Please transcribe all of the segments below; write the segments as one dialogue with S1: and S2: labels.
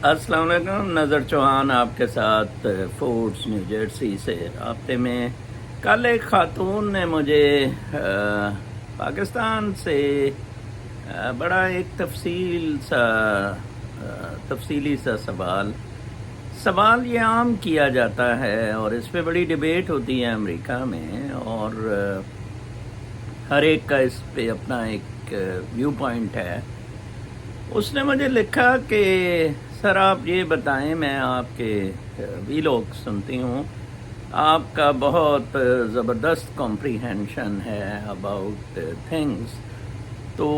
S1: السلام علیکم، نظر چوہان آپ کے ساتھ فورٹس نیو جرسی سے رابطے میں۔ کل ایک خاتون نے مجھے پاکستان سے بڑا ایک تفصیلی سا سوال یہ عام کیا جاتا ہے اور اس پہ بڑی ڈیبیٹ ہوتی ہے امریکہ میں، اور ہر ایک کا اس پہ اپنا ایک ویو پوائنٹ ہے۔ اس نے مجھے لکھا کہ سر آپ یہ بتائیں، میں آپ کے ویلوگ سنتی ہوں، آپ کا بہت زبردست کمپریہنشن ہے اباؤٹ تھنگس، تو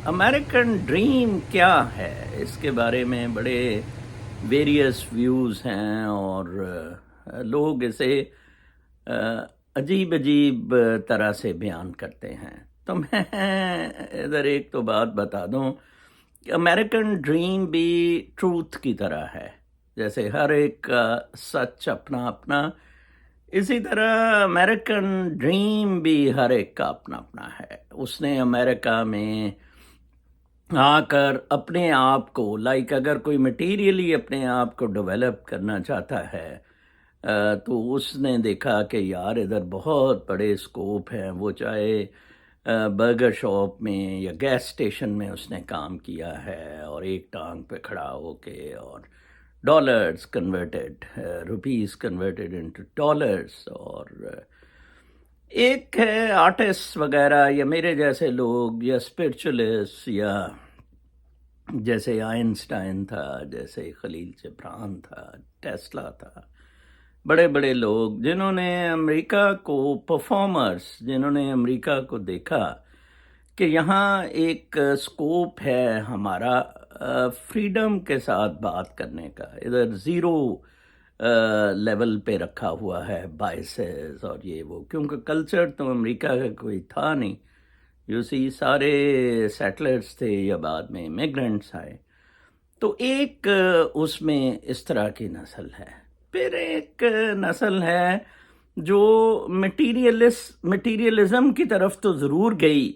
S1: امریکن ڈریم کیا ہے؟ اس کے بارے میں بڑے ویریس ویوز ہیں اور لوگ اسے عجیب طرح سے بیان کرتے ہیں۔ تو میں ادھر ایک تو بات بتا دوں کہ امریکن ڈریم بھی ٹروتھ کی طرح ہے، جیسے ہر ایک کا سچ اپنا اپنا، اسی طرح امریکن ڈریم بھی ہر ایک کا اپنا اپنا ہے۔ اس نے امریکہ میں آ کر اپنے آپ کو اگر کوئی مٹیریلی اپنے آپ کو ڈیولپ کرنا چاہتا ہے تو اس نے دیکھا کہ یار ادھر بہت بڑے اسکوپ ہیں، وہ چاہے برگر شاپ میں یا گیس اسٹیشن میں اس نے کام کیا ہے، اور ایک ٹانگ پہ کھڑا ہو کے، اور dollars converted, rupees converted into dollars, اور ایک ہے آرٹسٹ وغیرہ یا میرے جیسے لوگ یا اسپرچولیسٹ، یا جیسے آئنسٹائن تھا، جیسے خلیل جبران تھا، ٹیسلا تھا، بڑے بڑے لوگ جنہوں نے امریکہ کو، پرفارمرز جنہوں نے امریکہ کو دیکھا کہ یہاں ایک اسکوپ ہے ہمارا فریڈم کے ساتھ بات کرنے کا، ادھر زیرو لیول پہ رکھا ہوا ہے بائسز اور یہ وہ، کیونکہ کلچر تو امریکہ کا کوئی تھا نہیں، سارے سیٹلرز تھے یا بعد میں امیگرنٹس آئے، تو ایک اس میں اس طرح کی نسل ہے۔ پھر ایک نسل ہے جو مٹیریلزم کی طرف تو ضرور گئی،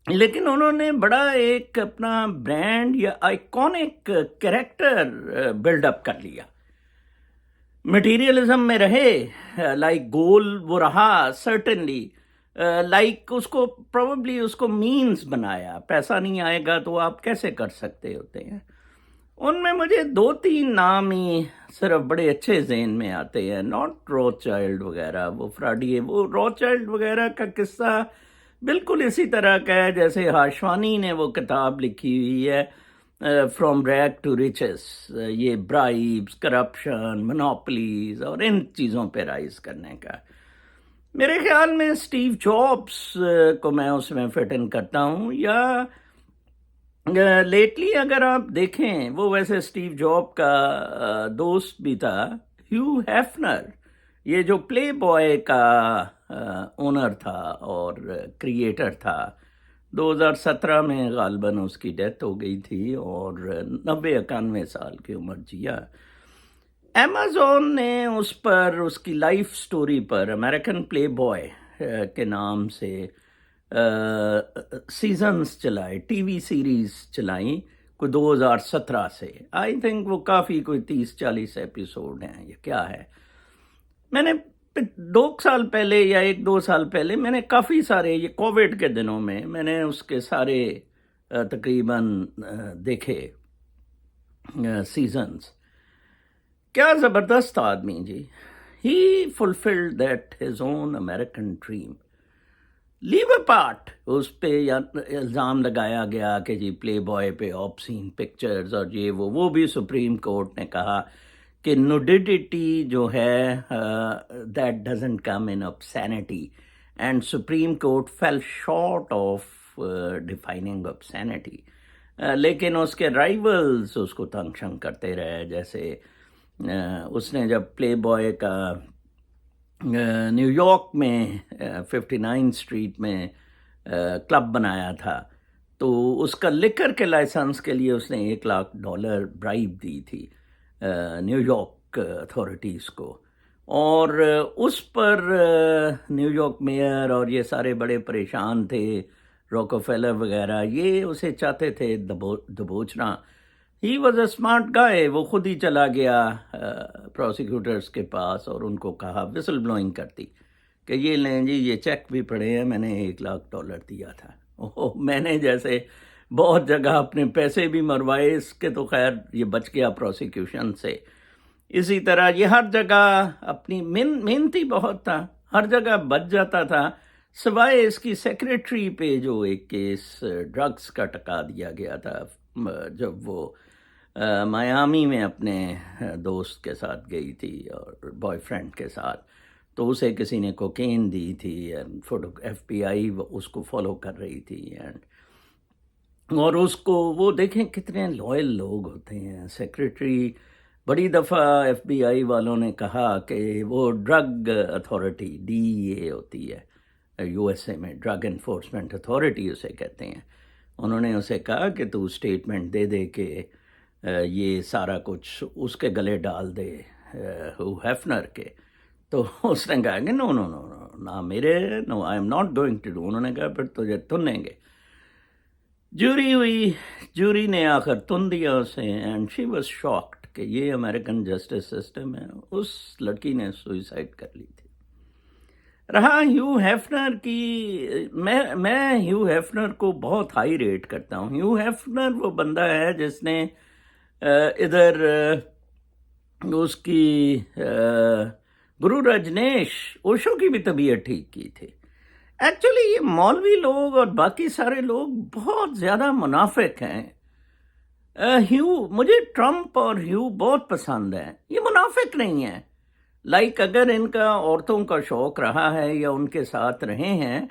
S1: لیکن انہوں نے بڑا ایک اپنا برانڈ یا آئیکونک کریکٹر بلڈ اپ کر لیا، مٹیریلزم میں رہے، لائک گول وہ رہا سرٹنلی، لائک اس کو پروبیبلی اس کو مینز بنایا، پیسہ نہیں آئے گا تو آپ کیسے کر سکتے ہوتے ہیں۔ ان میں مجھے 2-3 نام ہی صرف بڑے اچھے ذہن میں آتے ہیں، ناٹ روتھ چائلڈ وغیرہ، وہ فراڈی، وہ روتھ چائلڈ وغیرہ کا قصہ بالکل اسی طرح کا ہے جیسے ہاشوانی نے وہ کتاب لکھی ہوئی ہے فرام ریگ ٹو ریچز، یہ برائبز، کرپشن، منوپلیز اور ان چیزوں پہ رائز کرنے کا۔ میرے خیال میں اسٹیو جابس کو میں اس میں فٹ ان کرتا ہوں، یا لیٹلی اگر آپ دیکھیں، وہ ویسے اسٹیو جاب کا دوست بھی تھا، ہیو ہیفنر، یہ جو پلے بوائے کا اونر تھا اور کریٹر تھا، 2017 میں غالباً اس کی ڈیتھ ہو گئی تھی اور 91 سال کی عمر جیا۔ ایمیزون نے اس پر، اس کی لائف سٹوری پر، امریکن پلے بوائے کے نام سے سیزنز چلائے، ٹی وی سیریز چلائیں، کوئی 2017 سے، آئی تھنک وہ کافی کوئی 30-40 ایپیسوڈ ہیں، یہ کیا ہے۔ میں نے 2 سال پہلے یا 1-2 سال پہلے میں نے کافی سارے، یہ کووڈ کے دنوں میں نے اس کے سارے تقریباً دیکھے سیزنز۔ کیا زبردست آدمی جی، he fulfilled that his own American dream. Leave apart اس پہ الزام لگایا گیا کہ جی پلے بوائے پہ آبسین پکچرز اور یہ وہ بھی سپریم کورٹ نے کہا کہ نوڈیٹی جو ہے that doesn't come in obscenity، and Supreme Court fell short of defining obscenity، لیکن اس کے رائیولز اس کو تنگ شنگ کرتے رہے، جیسے اس نے جب پلے بوائے کا نیو یارک میں 59 اسٹریٹ میں کلب بنایا تھا، تو اس کا لکر کے لائسنس کے لیے اس نے $1 لاکھ برائب دی تھی نیو یارک اتھارٹیز کو، اور اس پر نیو یارک میئر اور یہ سارے بڑے پریشان تھے، روکوفیلر وغیرہ، یہ اسے چاہتے تھے دبوچنا، ہی واز اے اسمارٹ گائے. وہ خود ہی چلا گیا پروسیکیوٹرز کے پاس اور ان کو کہا وسل بلوئنگ کرتی کہ یہ لیں جی یہ چیک بھی پڑے ہیں، میں نے $1,00,000 دیا تھا. میں نے جیسے بہت جگہ اپنے پیسے بھی مروائے، اس کے تو خیر یہ بچ گیا پروسیکیوشن سے. اسی طرح یہ ہر جگہ اپنی محنتی بہت تھا، ہر جگہ بچ جاتا تھا، سوائے اس کی سیکریٹری پہ جو ایک کیس ڈرگس کا ٹکا دیا گیا تھا جب وہ میامی میں اپنے دوست کے ساتھ گئی تھی اور بوائے فرینڈ کے ساتھ، تو اسے کسی نے کوکین دی تھی، فوٹو FBI اس کو فالو کر رہی تھی. اور اس کو وہ دیکھیں کتنے لوئل لوگ ہوتے ہیں. سیکریٹری بڑی دفعہ FBI والوں نے کہا کہ وہ ڈرگ اتھارٹی DEA ہوتی ہے USA میں، ڈرگ انفورسمنٹ اتھارٹی اسے کہتے ہیں، انہوں نے اسے کہا کہ تو اسٹیٹمنٹ دے دے کہ یہ سارا کچھ اس کے گلے ڈال دے ہو ہیفنر کے. تو اس نے کہا کہ نو نو نو نو نہ میرے، no I am not going to do. انہوں نے کہا پھر تجھے تنیں گے. جوری ہوئی، جوری نے آخر تن دیا اسے، اینڈ شی واز شاکڈ کہ یہ امریکن جسٹس سسٹم ہے. اس لڑکی نے سوئسائڈ کر لی تھی. رہا ہیو ہیفنر کی، میں ہیو ہیفنر کو بہت ہائی ریٹ کرتا ہوں. ہیو ہیفنر وہ بندہ ہے جس نے ادھر اس کی گرو رجنیش اوشو کی بھی طبیعت ٹھیک کی تھی. ایکچولی یہ مولوی لوگ اور باقی سارے لوگ بہت زیادہ منافق ہیں. مجھے ٹرمپ اور ہیو بہت پسند ہیں، یہ منافق نہیں ہیں. لائک اگر ان کا عورتوں کا شوق رہا ہے یا ان کے ساتھ رہے ہیں،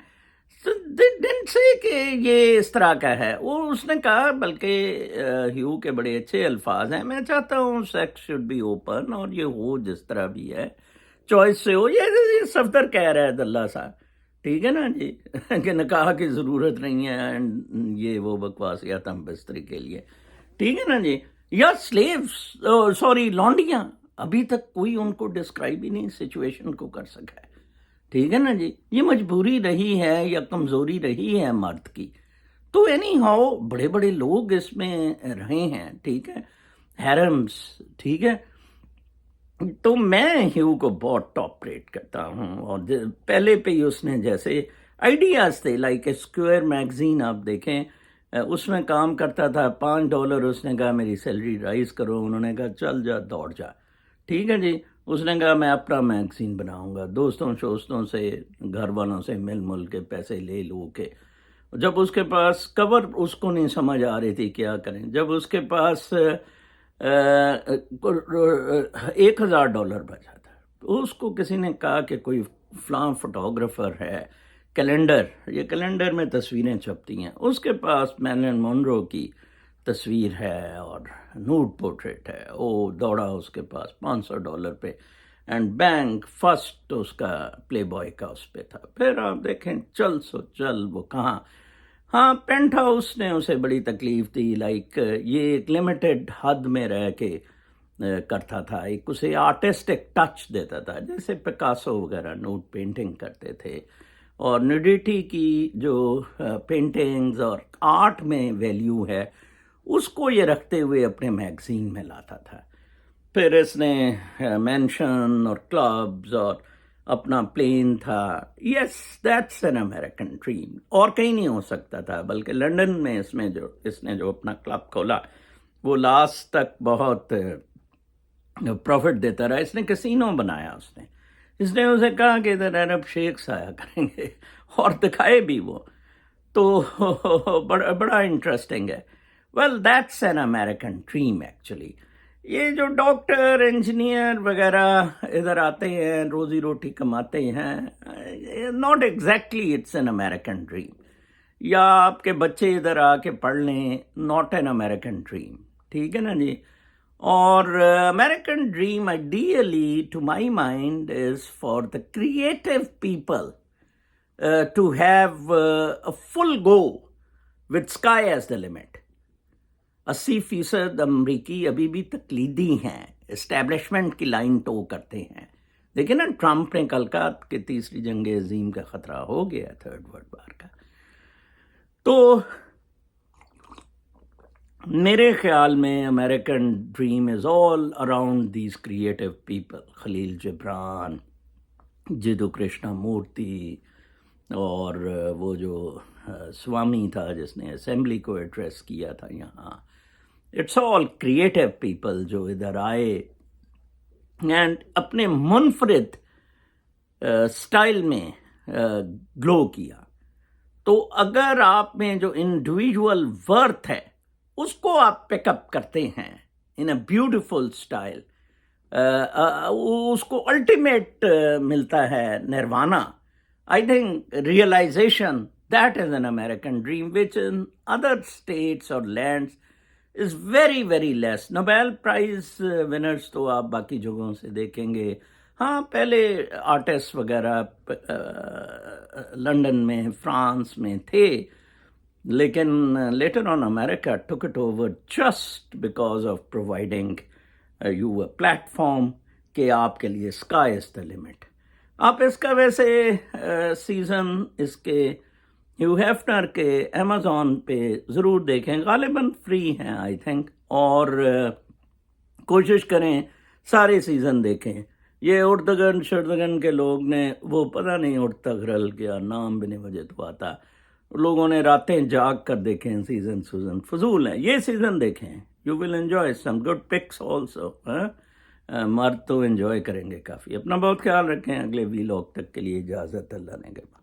S1: didn't say کہ یہ اس طرح کا ہے. وہ اس نے کہا، بلکہ ہیو کے بڑے اچھے الفاظ ہیں، میں چاہتا ہوں سیکس شوڈ بی اوپن، اور یہ ہو جس طرح بھی ہے، چوائس سے ہو. یہ صفدر کہہ رہا ہے دلہ صاحب، ٹھیک ہے نا جی، کہ نکاح کی ضرورت نہیں ہے، اینڈ یہ وہ بکواسیات ہم بستری کے لیے، ٹھیک ہے نا جی. یا سلیوز، سوری لونڈیاں، ابھی تک کوئی ان کو ڈسکرائب ہی نہیں سچویشن کو کر سکا ہے، ٹھیک ہے نا جی. یہ مجبوری رہی ہے یا کمزوری رہی ہے مرد کی. تو اینی ہاؤ بڑے بڑے لوگ اس میں رہے ہیں، ٹھیک ہے، ہیرمز، ٹھیک ہے. تو میں ہیو کو بہت ٹاپ ریٹ کرتا ہوں. اور پہلے پہ ہی اس نے جیسے آئیڈیاز تھے، لائک اسکوئر میگزین آپ دیکھیں، اس میں کام کرتا تھا. $5 اس نے کہا میری سیلری رائز کرو. انہوں نے کہا چل جا دوڑ جا، ٹھیک ہے جی. اس نے کہا میں اپنا میگزین بناؤں گا، دوستوں شوستوں سے، گھر والوں سے مل کے پیسے لے لو کے. جب اس کے پاس کور اس کو نہیں سمجھ آ رہی تھی کیا کریں، جب اس کے پاس $1,000 بچا تھا، تو اس کو کسی نے کہا کہ کوئی فلاں فوٹوگرافر ہے، کیلنڈر، یہ کیلنڈر میں تصویریں چھپتی ہیں، اس کے پاس میرلن مونرو کی تصویر ہے اور نوڈ پورٹریٹ ہے. وہ دوڑا اس کے پاس $500 پہ، اینڈ بینک فرسٹ اس کا پلے بوائے کا اس پہ تھا. پھر آپ دیکھیں چل سو چل، وہ کہاں. ہاں پینٹ ہاؤس نے اسے بڑی تکلیف دی، لائک یہ ایک لمیٹڈ حد میں رہ کے کرتا تھا، ایک اسے آرٹسٹک ٹچ دیتا تھا، جیسے پکاسو وغیرہ نوڈ پینٹنگ کرتے تھے. اور نیوڈیٹی کی جو پینٹنگز اور آرٹ میں ویلیو ہے اس کو یہ رکھتے ہوئے اپنے میگزین میں لاتا تھا. پھر اس نے مینشن اور کلبز اور اپنا پلین تھا. Yes that's an American dream. اور کہیں نہیں ہو سکتا تھا، بلکہ لنڈن میں اس نے جو اپنا کلب کھولا وہ لاسٹ تک بہت پروفٹ دیتا رہا. اس نے کسینو بنایا، اس نے اسے کہا کہ ادھر عرب شیخس آیا کریں گے، اور دکھائے بھی وہ. تو بڑا انٹرسٹنگ ہے. Well that's an American dream actually. یہ جو ڈاکٹر انجینئر وغیرہ ادھر آتے ہیں روزی روٹی کماتے ہیں، not exactly it's an American dream. یا آپ کے بچے ادھر آ کے پڑھ لیں، ناٹ این امریکن ڈریم، ٹھیک ہے نا جی. اور American dream ideally to my mind is for the creative people to have a full go with sky as the limit. 80% امریکی ابھی بھی تقلیدی ہیں، اسٹیبلشمنٹ کی لائن ٹو کرتے ہیں. دیکھیں نا ٹرمپ نے کل کہا کہ تیسری جنگ عظیم کا خطرہ ہو گیا، تھرڈ ورلڈ وار کا. تو میرے خیال میں American dream is all around these creative people, Khalil Gibran, Jiddu Krishna مورتی، اور وہ جو سوامی تھا جس نے اسمبلی کو ایڈریس کیا تھا یہاں. اٹس آل کریٹو پیپل جو ادھر آئے اینڈ اپنے منفرد اسٹائل میں گلو کیا. تو اگر آپ میں جو انڈیویجول ورتھ ہے اس کو آپ پک اپ کرتے ہیں ان اے بیوٹیفل اسٹائل، اس کو الٹیمیٹ ملتا ہے نروانا. I think realization that is an American dream, which in other states or lands is very, very less. Nobel Prize winners تو آپ باقی جگہوں سے دیکھیں گے، ہاں پہلے آرٹسٹ وغیرہ لنڈن میں، فرانس میں تھے، لیکن later on America took it over just because of providing you a platform کہ آپ کے لیے sky is the limit. آپ اس کا ویسے سیزن اس کے ہیو ہیفنر کے امیزون پہ ضرور دیکھیں، غالباً فری ہیں آئی تھنک، اور کوشش کریں سارے سیزن دیکھیں. یہ اردگن شردگن کے لوگ نے وہ پتہ نہیں ارتگرل کیا نام بھی نہیں مجھے تو آتا، لوگوں نے راتیں جاگ کر دیکھیں سیزن فضول ہیں. یہ سیزن دیکھیں، you will enjoy some good pics also. مرد تو انجوائے کریں گے کافی. اپنا بہت خیال رکھیں. اگلے ویلاگ تک کے لیے اجازت، اللہ نے کے بعد.